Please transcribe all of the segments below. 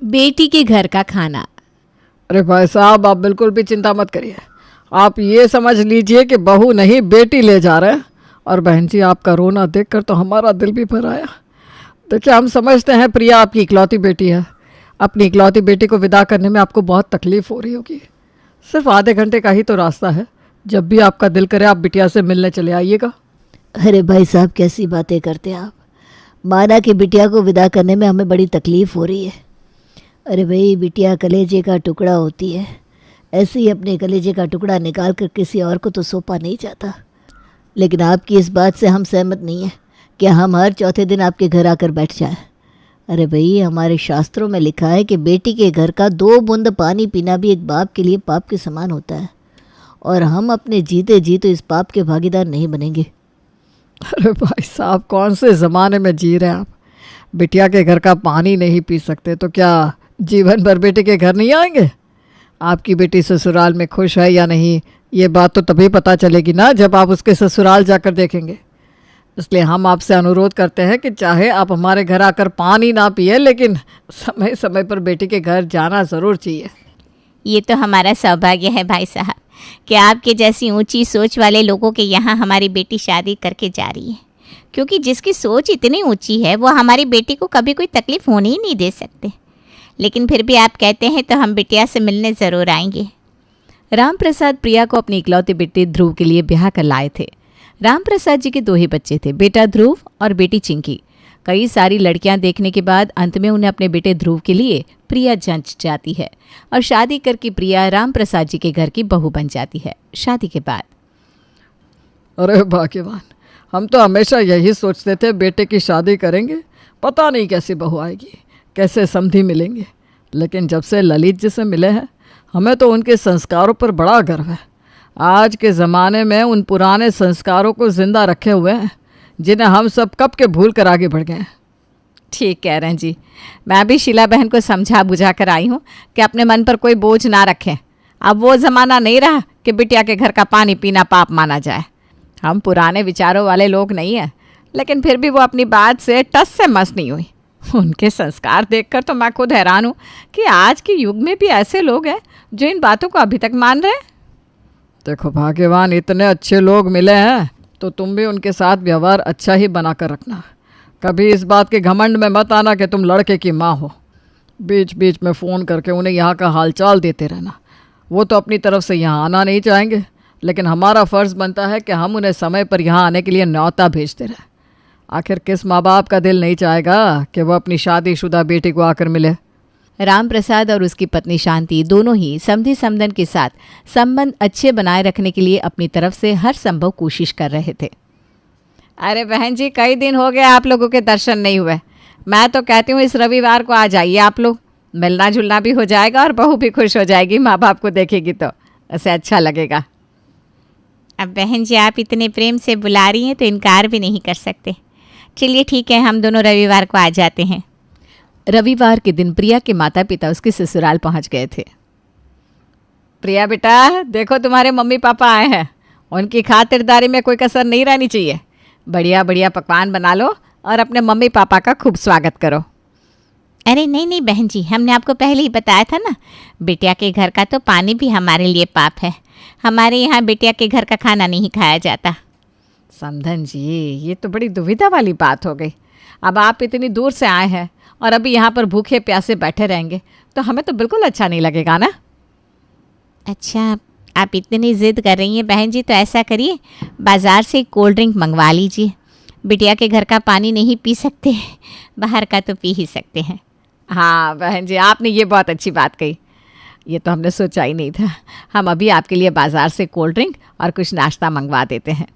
बेटी के घर का खाना। अरे भाई साहब, आप बिल्कुल भी चिंता मत करिए। आप ये समझ लीजिए कि बहू नहीं बेटी ले जा रहे हैं। और बहन जी, आपका रोना देखकर तो हमारा दिल भी भर आया। देखिए, हम समझते हैं प्रिया आपकी इकलौती बेटी है। अपनी इकलौती बेटी को विदा करने में आपको बहुत तकलीफ हो रही होगी। सिर्फ आधे घंटे का ही तो रास्ता है। जब भी आपका दिल करे आप बिटिया से मिलने चले आइएगा। अरे भाई साहब, कैसी बातें करते हैं आप। माना कि बिटिया को विदा करने में हमें बड़ी तकलीफ़ हो रही है। अरे भाई, बिटिया कलेजे का टुकड़ा होती है। ऐसे ही अपने कलेजे का टुकड़ा निकाल कर किसी और को तो सौंपा नहीं जाता। लेकिन आपकी इस बात से हम सहमत नहीं हैं कि हम हर चौथे दिन आपके घर आकर बैठ जाएं। अरे भाई, हमारे शास्त्रों में लिखा है कि बेटी के घर का 2 बूंद पानी पीना भी एक बाप के लिए पाप के समान होता है। और हम अपने जीते जी तो इस पाप के भागीदार नहीं बनेंगे। अरे भाई साहब, कौन से ज़माने में जी रहे हैं आप। बिटिया के घर का पानी नहीं पी सकते तो क्या जीवन भर बेटे के घर नहीं आएंगे। आपकी बेटी ससुराल में खुश है या नहीं, ये बात तो तभी पता चलेगी ना जब आप उसके ससुराल जाकर देखेंगे। इसलिए हम आपसे अनुरोध करते हैं कि चाहे आप हमारे घर आकर पानी ना पिए, लेकिन समय समय पर बेटी के घर जाना ज़रूर चाहिए। ये तो हमारा सौभाग्य है भाई साहब कि आपके जैसी ऊंची सोच वाले लोगों के यहाँ हमारी बेटी शादी करके जा रही है। क्योंकि जिसकी सोच इतनी ऊंची है वो हमारी बेटी को कभी कोई तकलीफ़ होने ही नहीं दे सकते। लेकिन फिर भी आप कहते हैं तो हम बिटिया से मिलने ज़रूर आएंगे। राम प्रसाद प्रिया को अपनी इकलौती बेटी ध्रुव के लिए ब्याह कर लाए थे। राम प्रसाद जी के 2 ही बच्चे थे, बेटा ध्रुव और बेटी चिंकी। कई सारी लड़कियां देखने के बाद अंत में उन्हें अपने बेटे ध्रुव के लिए प्रिया जंच जाती है और शादी करके प्रिया राम प्रसाद जी के घर की बहू बन जाती है। शादी के बाद अरे भाग्यवान, हम तो हमेशा यही सोचते थे बेटे की शादी करेंगे, पता नहीं कैसी बहू आएगी, कैसे समधी मिलेंगे। लेकिन जब से ललित जी से मिले हैं हमें तो उनके संस्कारों पर बड़ा गर्व है। आज के ज़माने में उन पुराने संस्कारों को ज़िंदा रखे हुए हैं जिन्हें हम सब कब के भूल कर आगे बढ़ गए हैं। ठीक कह रहे हैं जी। मैं भी शीला बहन को समझा बुझा कर आई हूँ कि अपने मन पर कोई बोझ ना रखें। अब वो ज़माना नहीं रहा कि बिटिया के घर का पानी पीना पाप माना जाए। हम पुराने विचारों वाले लोग नहीं हैं, लेकिन फिर भी वो अपनी बात से टस से मस नहीं हुई। उनके संस्कार देखकर तो मैं खुद हैरान हूँ कि आज के युग में भी ऐसे लोग हैं जो इन बातों को अभी तक मान रहे हैं। देखो भाग्यवान, इतने अच्छे लोग मिले हैं तो तुम भी उनके साथ व्यवहार अच्छा ही बना कर रखना। कभी इस बात के घमंड में मत आना कि तुम लड़के की माँ हो। बीच बीच में फ़ोन करके उन्हें यहाँ का हालचाल देते रहना। वो तो अपनी तरफ से यहाँ आना नहीं चाहेंगे, लेकिन हमारा फ़र्ज़ बनता है कि हम उन्हें समय पर यहाँ आने के लिए न्योता भेजते रहें। आखिर किस माँ बाप का दिल नहीं चाहेगा कि वह अपनी शादीशुदा बेटी को आकर मिले। राम प्रसाद और उसकी पत्नी शांति दोनों ही समधी समधन के साथ संबंध अच्छे बनाए रखने के लिए अपनी तरफ से हर संभव कोशिश कर रहे थे। अरे बहन जी, कई दिन हो गए आप लोगों के दर्शन नहीं हुए। मैं तो कहती हूँ इस रविवार को आ जाइए आप लोग, मिलना जुलना भी हो जाएगा और बहू भी खुश हो जाएगी। माँ बाप को देखेगी तो उसे अच्छा लगेगा। अब बहन जी, आप इतने प्रेम से बुला रही हैं तो इनकार भी नहीं कर सकते। चलिए ठीक है, हम दोनों रविवार को आ जाते हैं। रविवार के दिन प्रिया के माता पिता उसके ससुराल पहुंच गए थे। प्रिया बेटा, देखो तुम्हारे मम्मी पापा आए हैं। उनकी खातिरदारी में कोई कसर नहीं रहनी चाहिए। बढ़िया बढ़िया पकवान बना लो और अपने मम्मी पापा का खूब स्वागत करो। अरे नहीं नहीं बहन जी, हमने आपको पहले ही बताया था ना, बिटिया के घर का तो पानी भी हमारे लिए पाप है। हमारे यहाँ बिटिया के घर का खाना नहीं खाया जाता। समधन जी, ये तो बड़ी दुविधा वाली बात हो गई। अब आप इतनी दूर से आए हैं और अभी यहाँ पर भूखे प्यासे बैठे रहेंगे तो हमें तो बिल्कुल अच्छा नहीं लगेगा ना। अच्छा, आप इतनी ज़िद कर रही हैं बहन जी, तो ऐसा करिए, बाज़ार से कोल्ड ड्रिंक मंगवा लीजिए। बिटिया के घर का पानी नहीं पी सकते, बाहर का तो पी ही सकते हैं। हाँ बहन जी, आपने ये बहुत अच्छी बात कही। ये तो हमने सोचा ही नहीं था। हम अभी आपके लिए बाज़ार से कोल्ड ड्रिंक और कुछ नाश्ता मंगवा देते हैं।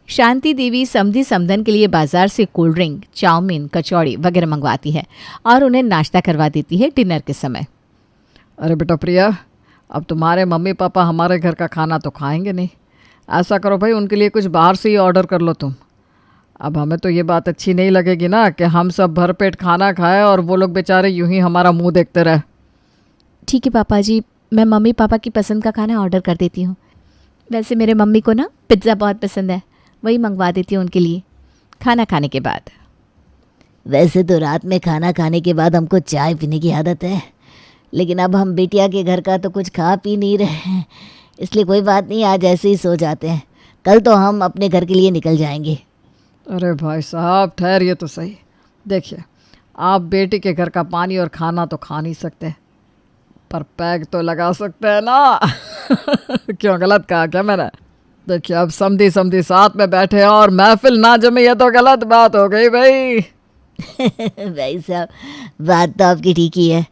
शांति देवी समधी समधन के लिए बाज़ार से कोल्ड ड्रिंक, चाउमीन, कचौड़ी वगैरह मंगवाती है और उन्हें नाश्ता करवा देती है डिनर के समय। अरे बेटा प्रिया, अब तुम्हारे मम्मी पापा हमारे घर का खाना तो खाएंगे नहीं। ऐसा करो भाई, उनके लिए कुछ बाहर से ही ऑर्डर कर लो तुम। अब हमें तो ये बात अच्छी नहीं लगेगी ना कि हम सब भरपेट खाना खाएं और वो लोग बेचारे यूं ही हमारा मुंह देखते रहे। ठीक है पापा जी, मैं मम्मी पापा की पसंद का खाना ऑर्डर कर देती हूँ। वैसे मेरे मम्मी को ना पिज़्ज़ा बहुत पसंद है, वही मंगवा देती हूँ उनके लिए खाना खाने के बाद। वैसे तो रात में खाना खाने के बाद हमको चाय पीने की आदत है, लेकिन अब हम बिटिया के घर का तो कुछ खा पी नहीं रहे हैं, इसलिए कोई बात नहीं, आज ऐसे ही सो जाते हैं। कल तो हम अपने घर के लिए निकल जाएंगे। अरे भाई साहब ठहरिए तो सही। देखिए, आप बेटी के घर का पानी और खाना तो खा नहीं सकते, पर पैग तो लगा सकते हैं ना। क्यों, गलत कहा क्या मैंने? देखिए, अब समधी समधी साथ में बैठे हैं और महफिल ना जमे, ये तो गलत बात हो गई भाई। भाई साहब, बात तो आपकी ठीक ही है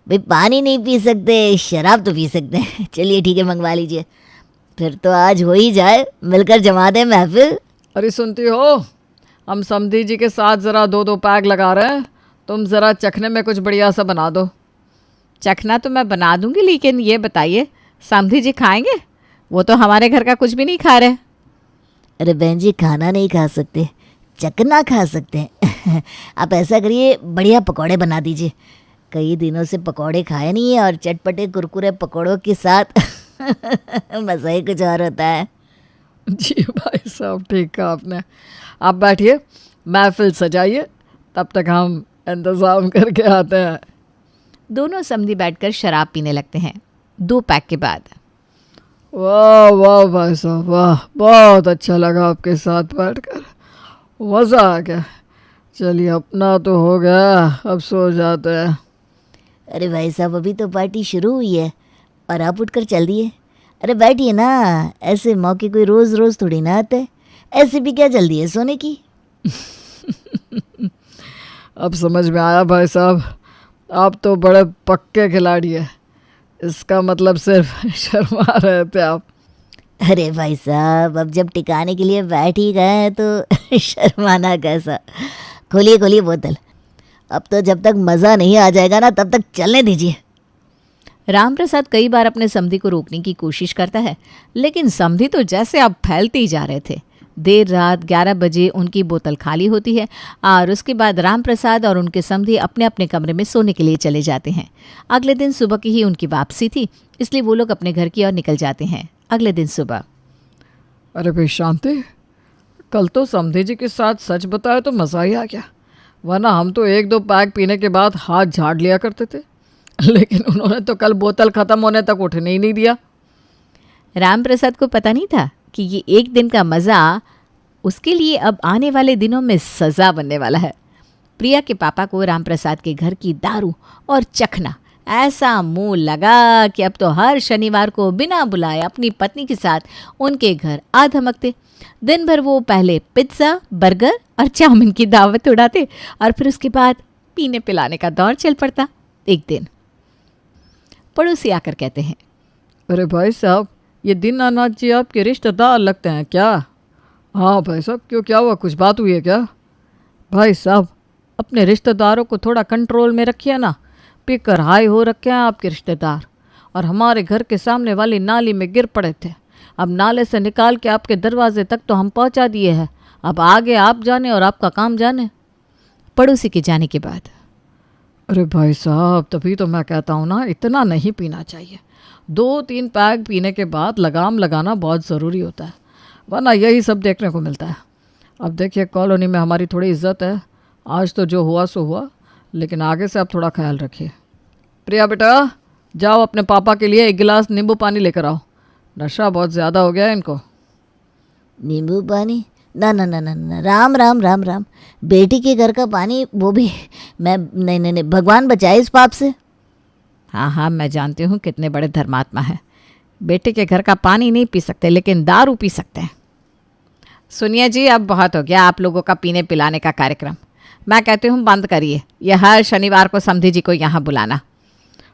भाई, पानी नहीं पी सकते, शराब तो पी सकते हैं। चलिए ठीक है, मंगवा लीजिए। फिर तो आज हो ही जाए, मिलकर जमा दें महफिल। अरे सुनती हो, हम समधी जी के साथ ज़रा 2-2 पैग लगा रहे हैं, तुम ज़रा चखने में कुछ बढ़िया सा बना दो। चखना तो मैं बना दूंगी, लेकिन ये बताइए समधी जी खाएंगे? वो तो हमारे घर का कुछ भी नहीं खा रहे। अरे बहन जी, खाना नहीं खा सकते, चखना खा सकते हैं। आप ऐसा करिए, बढ़िया पकौड़े बना दीजिए। कई दिनों से पकौड़े खाए नहीं है, और चटपटे कुरकुरे पकौड़ों के साथ मज़ा ही कुछ और होता है। जी भाई साहब, ठीक कहा आपने। आप बैठिए, महफिल सजाइए, तब तक हम इंतज़ाम करके आते हैं। दोनों समधी बैठकर शराब पीने लगते हैं। 2 पैक के बाद वाह वाह भाई साहब, वाह, बहुत अच्छा लगा आपके साथ बैठकर, मज़ा आ गया। चलिए, अपना तो हो गया, अब सो जाते हैं। अरे भाई साहब, अभी तो पार्टी शुरू हुई है और आप उठकर चल दिए। अरे बैठिए ना, ऐसे मौके कोई रोज़ रोज़ थोड़ी ना आते। ऐसे भी क्या जल्दी है सोने की? अब समझ में आया भाई साहब, आप तो बड़े पक्के खिलाड़ी हैं। इसका मतलब सिर्फ शर्मा रहे थे आप। अरे भाई साहब, अब जब टिकाने के लिए बैठ ही गए हैं तो शर्माना कैसा। खोलिए खोलिए बोतल, अब तो जब तक मज़ा नहीं आ जाएगा ना, तब तक चलने दीजिए। रामप्रसाद कई बार अपने समधी को रोकने की कोशिश करता है, लेकिन समधी तो जैसे अब फैलते ही जा रहे थे। देर रात 11 बजे उनकी बोतल खाली होती है और उसके बाद रामप्रसाद और उनके समधी अपने अपने कमरे में सोने के लिए चले जाते हैं। अगले दिन सुबह की ही उनकी वापसी थी, इसलिए वो लोग अपने घर की ओर निकल जाते हैं। अगले दिन सुबह, अरे भाई शांति, कल तो समधी जी के साथ सच बताया तो मज़ा ही आ गया, वरना हम तो 1-2 पैक पीने के बाद हाथ झाड़ लिया करते थे, लेकिन उन्होंने तो कल बोतल ख़त्म होने तक उठने ही नहीं दिया। रामप्रसाद को पता नहीं था कि ये एक दिन का मज़ा उसके लिए अब आने वाले दिनों में सज़ा बनने वाला है। प्रिया के पापा को रामप्रसाद के घर की दारू और चखना ऐसा मुंह लगा कि अब तो हर शनिवार को बिना बुलाए अपनी पत्नी के साथ उनके घर आ धमकते। दिन भर वो पहले पिज्ज़ा, बर्गर और चाउमीन की दावत उड़ाते और फिर उसके बाद पीने पिलाने का दौर चल पड़ता। एक दिन पड़ोसी आकर कहते हैं, अरे भाई साहब, ये दीनानाथ जी आपके रिश्तेदार लगते हैं क्या? हाँ भाई साहब, क्यों, क्या हुआ, कुछ बात हुई है क्या? भाई साहब, अपने रिश्तेदारों को थोड़ा कंट्रोल में रखिए ना, पीकर हाई हो रखे हैं आपके रिश्तेदार, और हमारे घर के सामने वाली नाली में गिर पड़े थे। अब नाले से निकाल के आपके दरवाजे तक तो हम पहुंचा दिए हैं, अब आगे आप जाने और आपका काम जाने। पड़ोसी के जाने के बाद, अरे भाई साहब, तभी तो मैं कहता हूँ ना, इतना नहीं पीना चाहिए। 2-3 पैग पीने के बाद लगाम लगाना बहुत ज़रूरी होता है, वरना यही सब देखने को मिलता है। अब देखिए, कॉलोनी में हमारी थोड़ी इज्जत है, आज तो जो हुआ सो हुआ, लेकिन आगे से आप थोड़ा ख्याल रखिए। प्रिया बेटा, जाओ अपने पापा के लिए 1 गिलास नींबू पानी लेकर आओ, नशा बहुत ज़्यादा हो गया है इनको। नींबू पानी? ना ना ना ना ना, राम राम राम राम, बेटी के घर का पानी, वो भी मैं नहीं नहीं नहीं, भगवान बचाए इस पाप से। हाँ हाँ, मैं जानती हूँ कितने बड़े धर्मात्मा हैं। बेटे के घर का पानी नहीं पी सकते, लेकिन दारू पी सकते हैं। सुनिए जी, अब बहुत हो गया आप लोगों का पीने पिलाने का कार्यक्रम। मैं कहती हूँ बंद करिए ये हर शनिवार को समधी जी को यहाँ बुलाना।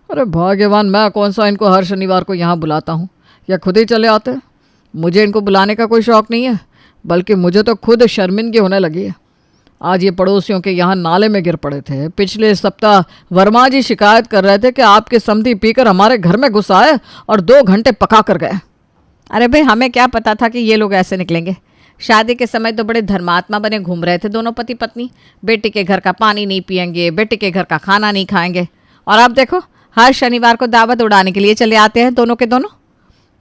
अरे भाग्यवान, मैं कौन सा इनको हर शनिवार को यहाँ बुलाता हूँ, या खुद ही चले आते। मुझे इनको बुलाने का कोई शौक़ नहीं है, बल्कि मुझे तो खुद शर्मिंदगी होने लगी है। आज ये पड़ोसियों के यहाँ नाले में गिर पड़े थे। पिछले सप्ताह वर्मा जी शिकायत कर रहे थे कि आपके समधी पीकर हमारे घर में घुस आए और 2 घंटे पका कर गए। अरे भाई, हमें क्या पता था कि ये लोग ऐसे निकलेंगे। शादी के समय तो बड़े धर्मात्मा बने घूम रहे थे दोनों पति पत्नी, बेटे के घर का पानी नहीं पियेंगे, बेटे के घर का खाना नहीं खाएंगे, और अब देखो हर शनिवार को दावत उड़ाने के लिए चले आते हैं दोनों के दोनों।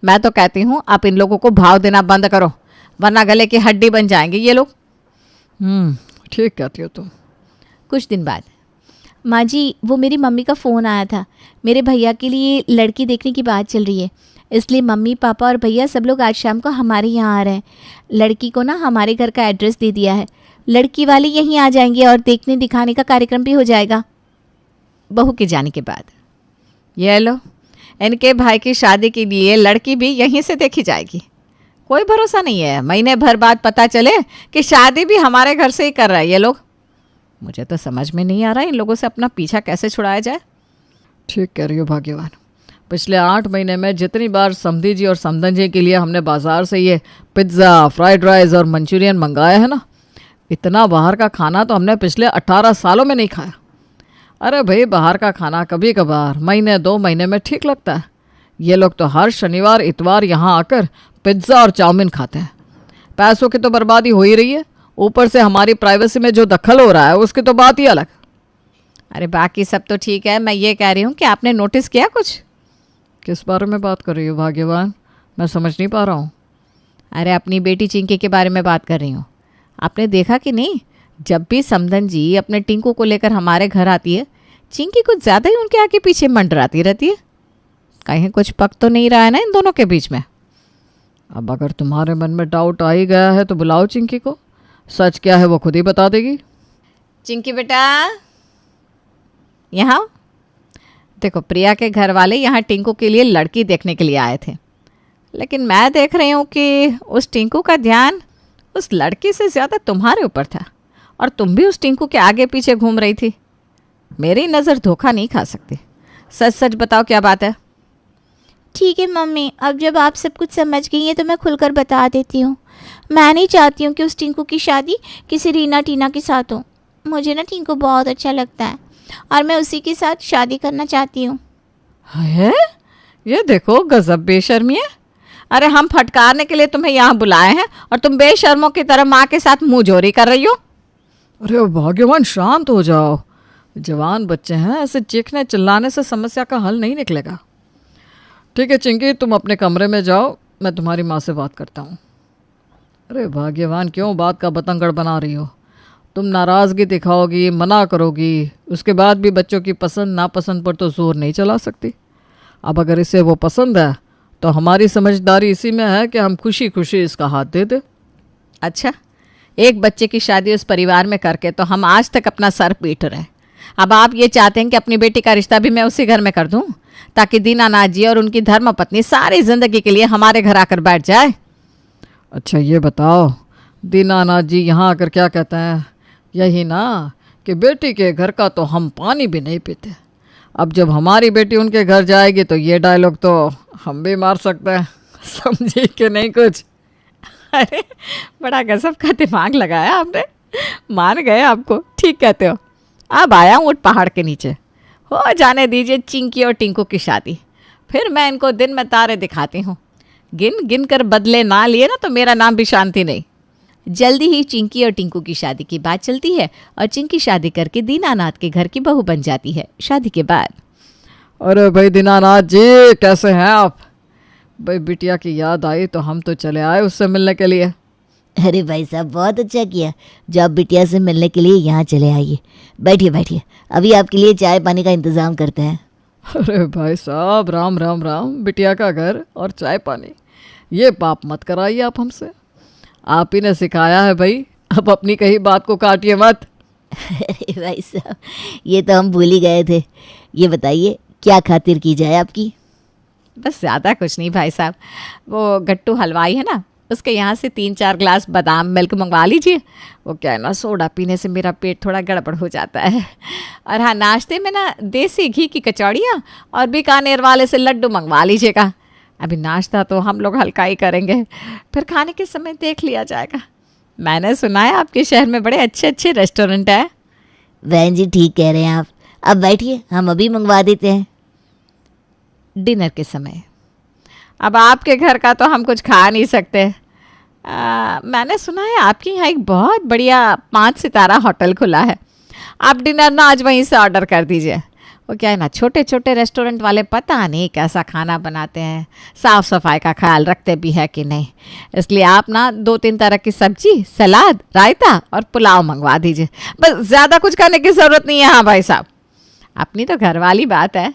मैं तो कहती हूँ आप इन लोगों को भाव देना बंद करो, वरना गले की हड्डी बन जाएंगे ये लोग। ठीक कहती हो तुम। कुछ दिन बाद, माँ जी वो मेरी मम्मी का फ़ोन आया था, मेरे भैया के लिए लड़की देखने की बात चल रही है, इसलिए मम्मी पापा और भैया सब लोग आज शाम को हमारे यहाँ आ रहे हैं। लड़की को ना हमारे घर का एड्रेस दे दिया है, लड़की वाले यहीं आ जाएंगे और देखने दिखाने का कार्यक्रम भी हो जाएगा। बहू के जाने के बाद, ये लो, इनके भाई की शादी के लिए लड़की भी यहीं से देखी जाएगी। कोई भरोसा नहीं है, महीने भर बाद पता चले कि शादी भी हमारे घर से ही कर रहा है ये लोग। मुझे तो समझ में नहीं आ रहा इन लोगों से अपना पीछा कैसे छुड़ाया जाए। ठीक कह रही हो भाग्यवान। पिछले 8 महीने में जितनी बार समधी जी और समधन जी के लिए हमने बाजार से ये पिज्ज़ा, फ्राइड राइस और मंचूरियन मंगाया है ना, इतना बाहर का खाना तो हमने पिछले 18 सालों में नहीं खाया। अरे भाई, बाहर का खाना कभी कभार महीने 2 महीने में ठीक लगता है। ये लोग तो हर शनिवार इतवार यहाँ आकर पिज्ज़ा और चाउमीन खाते हैं। पैसों की तो बर्बादी हो ही रही है, ऊपर से हमारी प्राइवेसी में जो दखल हो रहा है उसकी तो बात ही अलग। अरे बाकी सब तो ठीक है, मैं ये कह रही हूँ कि आपने नोटिस किया कुछ? किस बारे में बात कर रही हो भाग्यवान? मैं समझ नहीं पा रहा हूँ। अरे अपनी बेटी चिंकी के बारे में बात कर रही हूँ। आपने देखा कि नहीं, जब भी समधन जी अपने टिंकू को लेकर हमारे घर आती है, चिंकी कुछ ज़्यादा ही उनके आगे पीछे मंडराती रहती है। कहीं कुछ पक तो नहीं रहा है ना इन दोनों के बीच में? अब अगर तुम्हारे मन में डाउट आ ही गया है तो बुलाओ चिंकी को, सच क्या है वो खुद ही बता देगी। चिंकी बेटा, यहाँ देखो, प्रिया के घर वाले यहाँ टिंकू के लिए लड़की देखने के लिए आए थे, लेकिन मैं देख रही हूँ कि उस टिंकू का ध्यान उस लड़की से ज़्यादा तुम्हारे ऊपर था, और तुम भी उस टिंकू के आगे पीछे घूम रही थी। मेरी नज़र धोखा नहीं खा सकती। सच सच बताओ क्या बात है? ठीक है मम्मी, अब जब आप सब कुछ समझ गई हैं तो मैं खुलकर बता देती हूँ। मैं नहीं चाहती हूँ कि उस टिंकू की शादी किसी रीना टीना के साथ हो। मुझे ना टिंकू बहुत अच्छा लगता है और मैं उसी के साथ शादी करना चाहती हूँ। है ये देखो, गजब बेशर्मी है। अरे हम फटकारने के लिए तुम्हें यहाँ बुलाए हैं और तुम बेशर्मों की तरह माँ के साथ मुँह जोरी कर रही हो। अरे भाग्यवान, शांत हो जाओ। जवान बच्चे हैं, ऐसे चीखने चिल्लाने से समस्या का हल नहीं निकलेगा। ठीक है चिंकी, तुम अपने कमरे में जाओ, मैं तुम्हारी माँ से बात करता हूँ। अरे भाग्यवान, क्यों बात का बतंगड़ बना रही हो? तुम नाराज़गी दिखाओगी, मना करोगी, उसके बाद भी बच्चों की पसंद नापसंद पर तो जोर नहीं चला सकती। अब अगर इसे वो पसंद है तो हमारी समझदारी इसी में है कि हम खुशी खुशी इसका हाथ दे दें। अच्छा, एक बच्चे की शादी उस परिवार में करके तो हम आज तक अपना सर पीट रहे हैं। अब आप ये चाहते हैं कि अपनी बेटी का रिश्ता भी मैं उसी घर में कर दूं, ताकि दीनानाथ जी और उनकी धर्मपत्नी सारी जिंदगी के लिए हमारे घर आकर बैठ जाए? अच्छा ये बताओ, दीनानाथ जी यहाँ आकर क्या कहते हैं? यही ना कि बेटी के घर का तो हम पानी भी नहीं पीते। अब जब हमारी बेटी उनके घर जाएगी तो ये डायलॉग तो हम भी मार सकते हैं। समझी कि नहीं कुछ? अरे बड़ा गजब का दिमाग लगाया आपने, मान गए आपको। ठीक कहते हो। अब आया हूँ पहाड़ के नीचे, हो जाने दीजिए चिंकी और टिंकू की शादी, फिर मैं इनको दिन में तारे दिखाती हूँ। गिन गिन कर बदले ना लिए ना तो मेरा नाम भी शांति नहीं। जल्दी ही चिंकी और टिंकू की शादी की बात चलती है और चिंकी शादी करके दीनानाथ के घर की बहू बन जाती है शादी के बाद। अरे भाई दीनानाथ जी, कैसे हैं आप? भाई बिटिया की याद आई तो हम तो चले आए उससे मिलने के लिए। अरे भाई साहब, बहुत अच्छा किया जो आप बिटिया से मिलने के लिए यहाँ चले आइए। बैठिए बैठिए, अभी आपके लिए चाय पानी का इंतज़ाम करते हैं। अरे भाई साहब, राम राम राम। बिटिया का घर और चाय पानी, ये पाप मत कराइए आप हमसे। आप ही ने सिखाया है भाई, अब अपनी कही बात को काटिए मत। अरे भाई साहब, ये तो हम भूल ही गए थे। ये बताइए क्या खातिर की जाए आपकी? बस ज़्यादा कुछ नहीं भाई साहब, वो गट्टू हलवाई है ना, उसके यहाँ से 3-4 ग्लास बादाम मिल्क मंगवा लीजिए। वो क्या है ना, सोडा पीने से मेरा पेट थोड़ा गड़बड़ हो जाता है। और हाँ, नाश्ते में ना देसी घी की कचौड़ियाँ और बीकानेर वाले से लड्डू मंगवा लीजिएगा। अभी नाश्ता तो हम लोग हल्का ही करेंगे, फिर खाने के समय देख लिया जाएगा। मैंने सुना है आपके शहर में बड़े अच्छे अच्छे रेस्टोरेंट हैं। बहन जी ठीक कह रहे हैं आप, अब बैठिए, हम अभी मंगवा देते हैं। डिनर के समय अब आपके घर का तो हम कुछ खा नहीं सकते। मैंने सुना है आपके यहाँ एक बहुत बढ़िया 5 सितारा होटल खुला है। आप डिनर ना आज वहीं से ऑर्डर कर दीजिए। वो क्या है ना, छोटे छोटे रेस्टोरेंट वाले पता नहीं कैसा खाना बनाते हैं, साफ़ सफाई का ख्याल रखते भी है कि नहीं। इसलिए आप ना 2-3 तरह की सब्जी, सलाद, रायता और पुलाव मंगवा दीजिए, बस ज़्यादा कुछ करने की ज़रूरत नहीं है। हाँ भाई साहब, अपनी तो घर वाली बात है।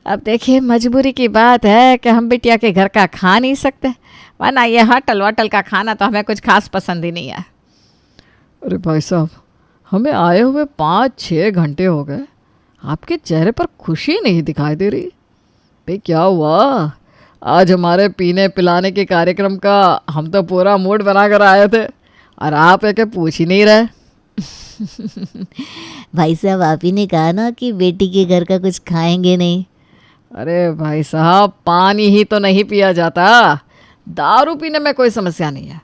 अब देखिए, मजबूरी की बात है कि हम बिटिया के घर का खा नहीं सकते, वरना ये होटल वोटल का खाना तो हमें कुछ खास पसंद ही नहीं है। अरे भाई साहब, हमें आए हुए 5-6 घंटे हो गए, आपके चेहरे पर खुशी नहीं दिखाई दे रही। भाई क्या हुआ? आज हमारे पीने पिलाने के कार्यक्रम का हम तो पूरा मूड बना कर आए थे और आप एक पूछ ही नहीं रहे। भाई साहब, आप ही ने कहा ना कि बेटी के घर का कुछ खाएंगे नहीं। अरे भाई साहब, पानी ही तो नहीं पिया जाता, दारू पीने में कोई समस्या नहीं है।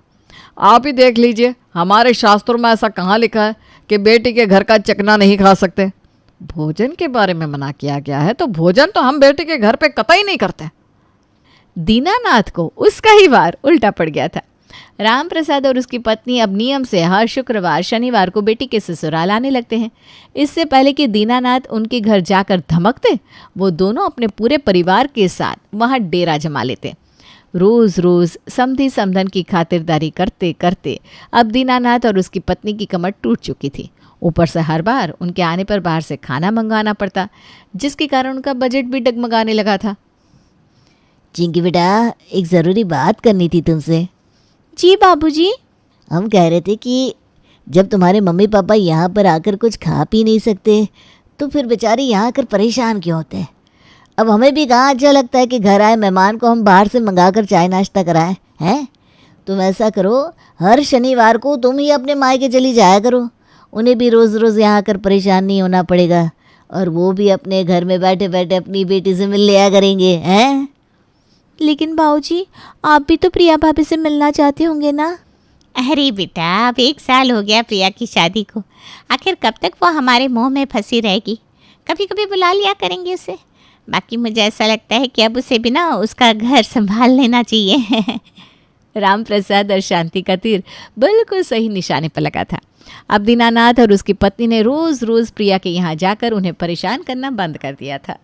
आप ही देख लीजिए, हमारे शास्त्रों में ऐसा कहाँ लिखा है कि बेटी के घर का चकना नहीं खा सकते। भोजन के बारे में मना किया गया है, तो भोजन तो हम बेटी के घर पे कतई नहीं करते। दीनानाथ को उसका ही वार उल्टा पड़ गया था। राम प्रसाद और उसकी पत्नी अब नियम से हर शुक्रवार शनिवार को बेटी के ससुराल आने लगते हैं। इससे पहले कि दीनानाथ उनके घर जाकर धमकते, वो दोनों अपने पूरे परिवार के साथ वहाँ डेरा जमा लेते। रोज़ रोज़ समधी समधन की खातिरदारी करते करते अब दीनानाथ और उसकी पत्नी की कमर टूट चुकी थी। ऊपर से हर बार उनके आने पर बाहर से खाना मंगवाना पड़ता, जिसके कारण उनका बजट भी डगमगाने लगा था। चिंकी बेटा, एक ज़रूरी बात करनी थी तुमसे। जी बाबूजी। हम कह रहे थे कि जब तुम्हारे मम्मी पापा यहाँ पर आकर कुछ खा पी नहीं सकते, तो फिर बेचारे यहाँ आकर परेशान क्यों होते हैं? अब हमें भी कहाँ अच्छा लगता है कि घर आए मेहमान को हम बाहर से मंगा कर चाय नाश्ता कराएं, हैं? तुम ऐसा करो, हर शनिवार को तुम ही अपने मायके चली जाया करो, उन्हें भी रोज़ रोज़ यहाँ आकर परेशान नहीं होना पड़ेगा, और वो भी अपने घर में बैठे बैठे अपनी बेटी से मिल लिया करेंगे, हैं? लेकिन बाबूजी, आप भी तो प्रिया भाभी से मिलना चाहते होंगे ना? अरे बेटा, अब 1 साल हो गया प्रिया की शादी को, आखिर कब तक वो हमारे मुंह में फंसी रहेगी? कभी कभी बुला लिया करेंगे उसे। बाकी मुझे ऐसा लगता है कि अब उसे भी ना उसका घर संभाल लेना चाहिए। राम प्रसाद और शांति का तीर बिल्कुल सही निशाने पर लगा था। अब दीनानाथ और उसकी पत्नी ने रोज़ रोज़ प्रिया के यहाँ जाकर उन्हें परेशान करना बंद कर दिया था।